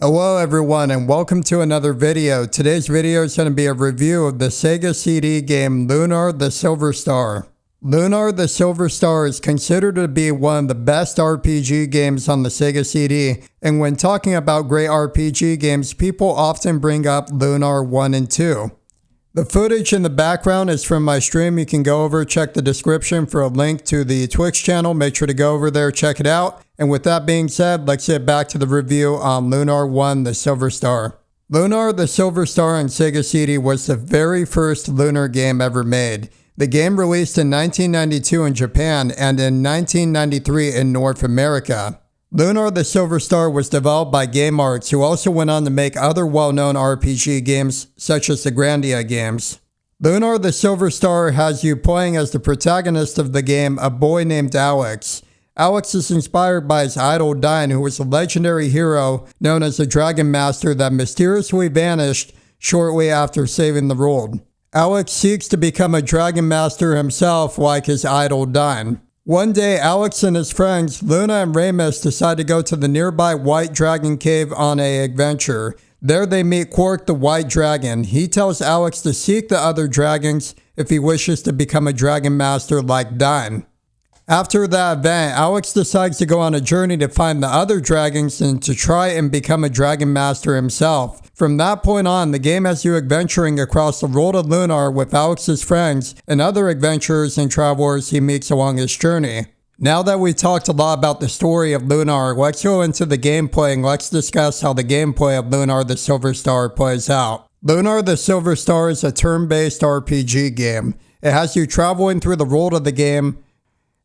Hello everyone and welcome to another video. Today's video is going to be a review of the Sega CD game Lunar the Silver Star. Lunar the Silver Star is considered to be one of the best RPG games on the Sega CD, and when talking about great RPG games, people often bring up Lunar 1 and 2. The footage in the background is from my stream. You can go over, check the description for a link to the Twitch channel. Make sure to go over there, check it out. And with that being said, let's get back to the review on Lunar 1 the Silver Star. Lunar the Silver Star on Sega CD was the very first Lunar game ever made. The game released in 1992 in Japan and in 1993 in North America. Lunar the Silver Star was developed by Game Arts, who also went on to make other well-known RPG games, such as the Grandia games. Lunar the Silver Star has you playing as the protagonist of the game, a boy named Alex. Alex is inspired by his idol Dine, who was a legendary hero known as the Dragon Master that mysteriously vanished shortly after saving the world. Alex seeks to become a Dragon Master himself like his idol Dine. One day, Alex and his friends, Luna and Ramus, decide to go to the nearby White Dragon Cave on an adventure. There they meet Quark the White Dragon. He tells Alex to seek the other dragons if he wishes to become a Dragon Master like Dine. After that event, Alex decides to go on a journey to find the other dragons and to try and become a Dragon Master himself. From that point on, the game has you adventuring across the world of Lunar with Alex's friends and other adventurers and travelers he meets along his journey. Now that we talked a lot about the story of Lunar, let's go into the gameplay and let's discuss how the gameplay of Lunar the Silver Star plays out. Lunar the Silver Star is a turn-based RPG game. It has you traveling through the world of the game.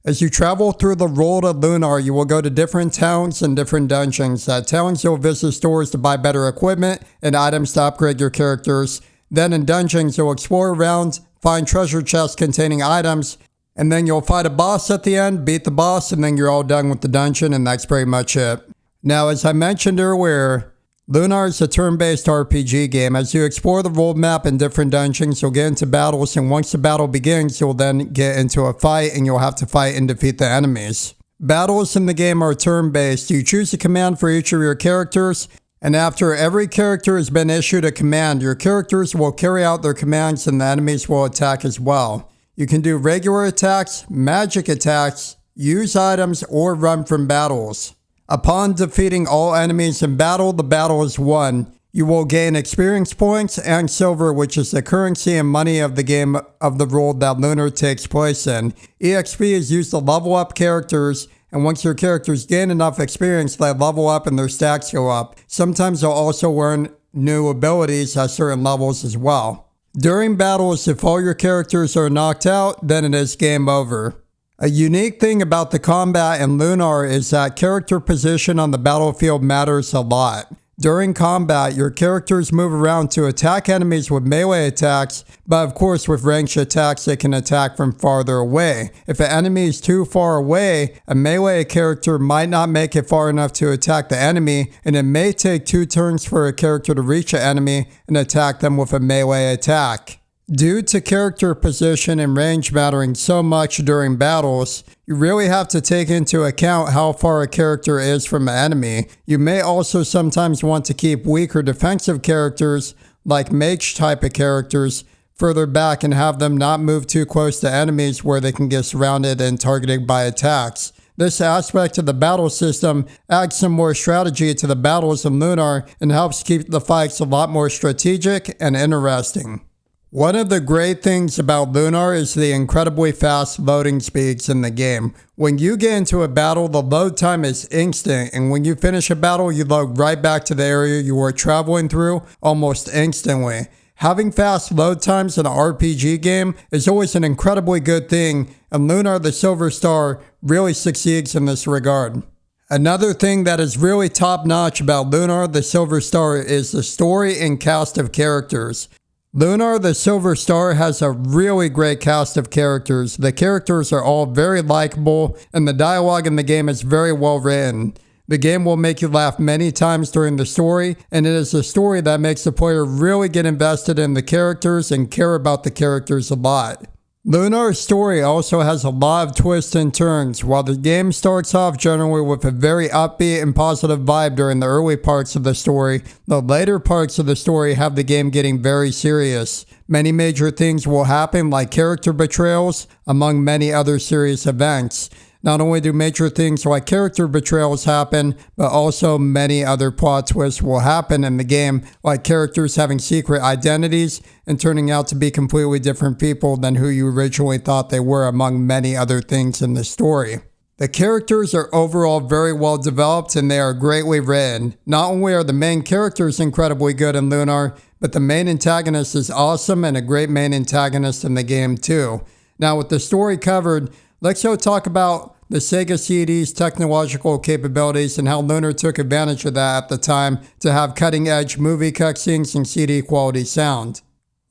As you travel through the world of Lunar, you will go to different towns and different dungeons. At towns, you'll visit stores to buy better equipment and items to upgrade your characters. Then in dungeons, you'll explore around, find treasure chests containing items, and then you'll fight a boss at the end, beat the boss, and then you're all done with the dungeon, and that's pretty much it. Now, as I mentioned earlier, Lunar is a turn-based RPG game. As you explore the world map in different dungeons, you'll get into battles, and once the battle begins, you'll then get into a fight, and you'll have to fight and defeat the enemies. Battles in the game are turn-based. You choose a command for each of your characters, and after every character has been issued a command, your characters will carry out their commands, and the enemies will attack as well. You can do regular attacks, magic attacks, use items, or run from battles. Upon defeating all enemies in battle, the battle is won. You will gain experience points and silver, which is the currency and money of the game of the world that Lunar takes place in. EXP is used to level up characters, and once your characters gain enough experience, they level up and their stats go up. Sometimes they'll also learn new abilities at certain levels as well. During battles, if all your characters are knocked out, then it is game over. A unique thing about the combat in Lunar is that character position on the battlefield matters a lot. During combat, your characters move around to attack enemies with melee attacks, but of course with ranged attacks they can attack from farther away. If an enemy is too far away, a melee character might not make it far enough to attack the enemy, and it may take 2 turns for a character to reach an enemy and attack them with a melee attack. Due to character position and range mattering so much during battles, you really have to take into account how far a character is from an enemy. You may also sometimes want to keep weaker defensive characters, like mage type of characters, further back and have them not move too close to enemies where they can get surrounded and targeted by attacks. This aspect of the battle system adds some more strategy to the battles in Lunar and helps keep the fights a lot more strategic and interesting. One of the great things about Lunar is the incredibly fast loading speeds in the game. When you get into a battle, the load time is instant, and when you finish a battle, you load right back to the area you were traveling through almost instantly. Having fast load times in an RPG game is always an incredibly good thing, and Lunar the Silver Star really succeeds in this regard. Another thing that is really top-notch about Lunar the Silver Star is the story and cast of characters. Lunar the Silver Star has a really great cast of characters. The characters are all very likable, and the dialogue in the game is very well written. The game will make you laugh many times during the story, and it is a story that makes the player really get invested in the characters and care about the characters a lot. Lunar's story also has a lot of twists and turns. While the game starts off generally with a very upbeat and positive vibe during the early parts of the story, the later parts of the story have the game getting very serious. Many major things will happen, like character betrayals, among many other serious events. Not only do major things like character betrayals happen, but also many other plot twists will happen in the game, like characters having secret identities and turning out to be completely different people than who you originally thought they were, among many other things in the story. The characters are overall very well developed and they are greatly written. Not only are the main characters incredibly good in Lunar, but the main antagonist is awesome and a great main antagonist in the game too. Now with the story covered, let's go talk about the Sega CD's technological capabilities and how Lunar took advantage of that at the time to have cutting-edge movie cutscenes and CD quality sound.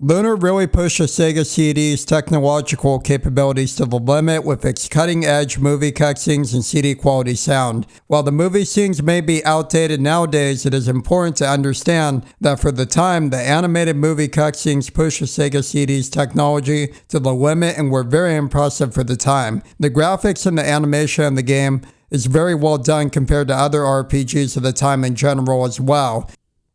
Lunar really pushed the Sega CD's technological capabilities to the limit with its cutting-edge movie cutscenes and CD quality sound. While the movie scenes may be outdated nowadays, it is important to understand that for the time, the animated movie cutscenes pushed the Sega CD's technology to the limit and were very impressive for the time. The graphics and the animation in the game is very well done compared to other RPGs of the time in general as well.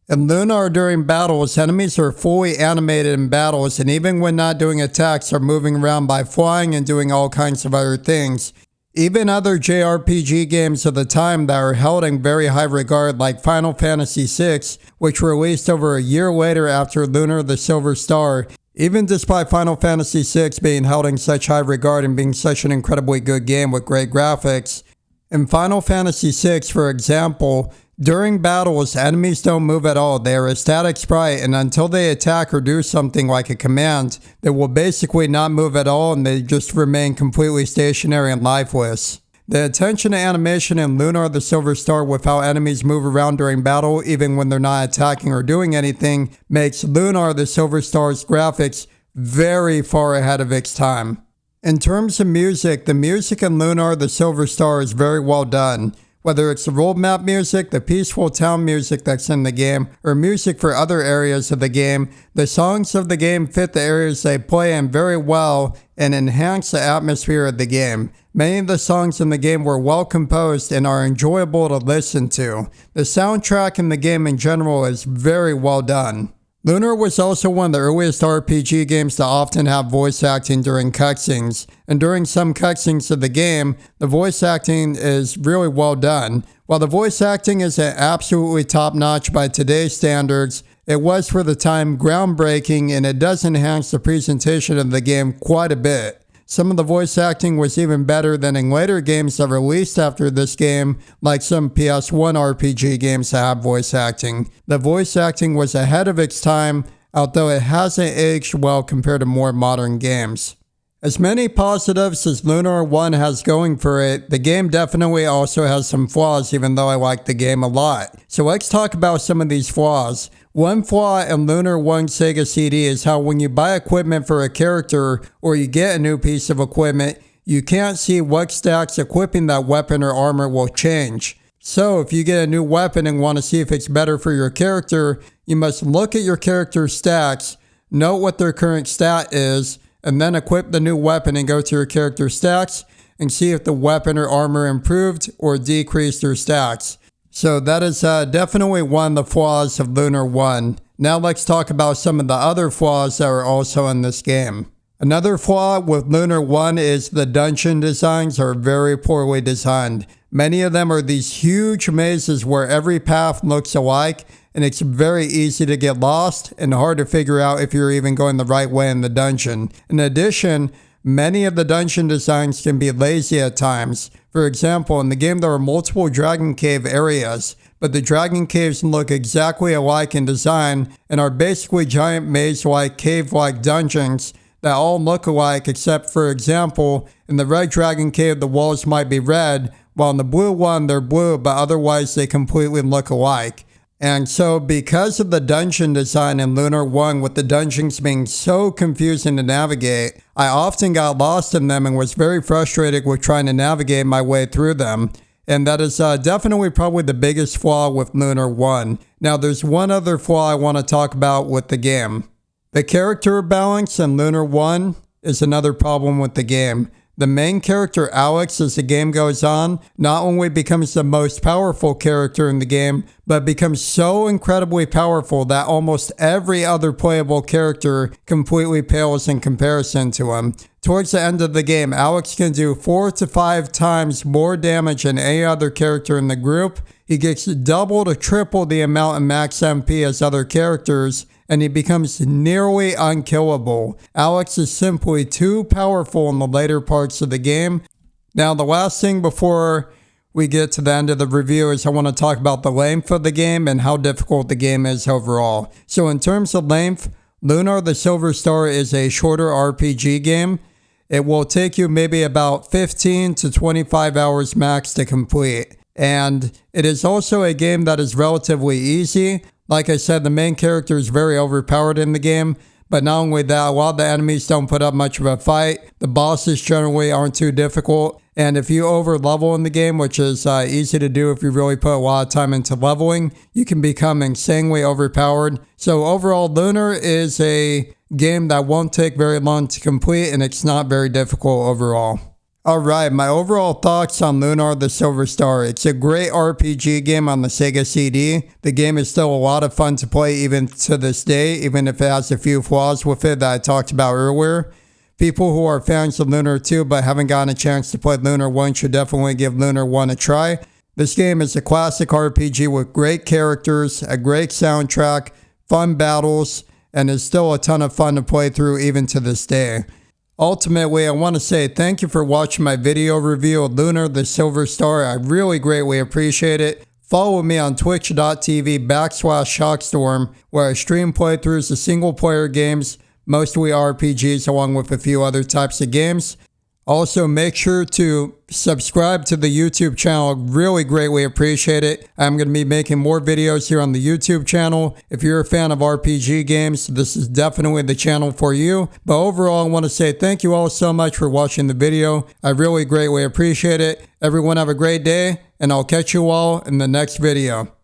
In Lunar, during battles, enemies are fully animated in battles, and even when not doing attacks, are moving around by flying and doing all kinds of other things. Even other JRPG games of the time that are held in very high regard, like Final Fantasy VI, which released over a year later after Lunar the Silver Star, even despite Final Fantasy VI being held in such high regard and being such an incredibly good game with great graphics. In Final Fantasy VI, for example, during battles, enemies don't move at all. They are a static sprite, and until they attack or do something like a command, they will basically not move at all and they just remain completely stationary and lifeless. The attention to animation in Lunar the Silver Star with how enemies move around during battle, even when they're not attacking or doing anything, makes Lunar the Silver Star's graphics very far ahead of its time. In terms of music, the music in Lunar the Silver Star is very well done. Whether it's the road map music, the peaceful town music that's in the game, or music for other areas of the game, the songs of the game fit the areas they play in very well and enhance the atmosphere of the game. Many of the songs in the game were well composed and are enjoyable to listen to. The soundtrack in the game in general is very well done. Lunar was also one of the earliest RPG games to often have voice acting during cutscenes, and during some cutscenes of the game, the voice acting is really well done. While the voice acting isn't absolutely top-notch by today's standards, it was for the time groundbreaking and it does enhance the presentation of the game quite a bit. Some of the voice acting was even better than in later games that released after this game, like some PS1 RPG games that have voice acting. The voice acting was ahead of its time, although it hasn't aged well compared to more modern games. As many positives as Lunar 1 has going for it, the game definitely also has some flaws, even though I like the game a lot. So let's talk about some of these flaws. One flaw in Lunar 1 Sega CD is how when you buy equipment for a character or you get a new piece of equipment, you can't see what stacks equipping that weapon or armor will change. So if you get a new weapon and want to see if it's better for your character, you must look at your character's stacks, note what their current stat is, and then equip the new weapon and go to your character's stacks and see if the weapon or armor improved or decreased their stacks. So that is definitely one of the flaws of Lunar 1. Now let's talk about some of the other flaws that are also in this game. Another flaw with Lunar 1 is the dungeon designs are very poorly designed. Many of them are these huge mazes where every path looks alike, and it's very easy to get lost and hard to figure out if you're even going the right way in the dungeon. In addition, many of the dungeon designs can be lazy at times. For example, in the game there are multiple Dragon Cave areas, but the Dragon Caves look exactly alike in design and are basically giant maze-like, cave-like dungeons that all look alike except, for example, in the red Dragon Cave the walls might be red, while in the blue one they're blue, but otherwise they completely look alike. And so because of the dungeon design in Lunar 1 with the dungeons being so confusing to navigate, I often got lost in them and was very frustrated with trying to navigate my way through them. And that is definitely probably the biggest flaw with Lunar 1. Now there's one other flaw I want to talk about with the game. The character balance in Lunar 1 is another problem with the game. The main character, Alex, as the game goes on, not only becomes the most powerful character in the game, but becomes so incredibly powerful that almost every other playable character completely pales in comparison to him. Towards the end of the game, Alex can do 4 to 5 times more damage than any other character in the group. He gets double to triple the amount of max MP as other characters, and he becomes nearly unkillable. Alex is simply too powerful in the later parts of the game. Now, the last thing before we get to the end of the review is I want to talk about the length of the game and how difficult the game is overall. So in terms of length, Lunar the Silver Star is a shorter RPG game. It will take you maybe about 15 to 25 hours max to complete. And it is also a game that is relatively easy. Like I said, the main character is very overpowered in the game, but not only that, a lot of the enemies don't put up much of a fight. The bosses generally aren't too difficult, and if you over level in the game, which is easy to do if you really put a lot of time into leveling, you can become insanely overpowered. So overall, Lunar is a game that won't take very long to complete, and it's not very difficult overall. Alright, my overall thoughts on Lunar the Silver Star. It's a great RPG game on the Sega CD. The game is still a lot of fun to play even to this day, even if it has a few flaws with it that I talked about earlier. People who are fans of Lunar 2 but haven't gotten a chance to play Lunar 1 should definitely give Lunar 1 a try. This game is a classic RPG with great characters, a great soundtrack, fun battles, and is still a ton of fun to play through even to this day. Ultimately, I want to say thank you for watching my video review of Lunar the Silver Star. I really greatly appreciate it. Follow me on twitch.tv/Shockstorm, where I stream playthroughs of single player games, mostly RPGs, along with a few other types of games. Also, make sure to subscribe to the YouTube channel. Really greatly appreciate it. I'm going to be making more videos here on the YouTube channel. If you're a fan of RPG games, this is definitely the channel for you. But overall, I want to say thank you all so much for watching the video. I really greatly appreciate it. Everyone have a great day, and I'll catch you all in the next video.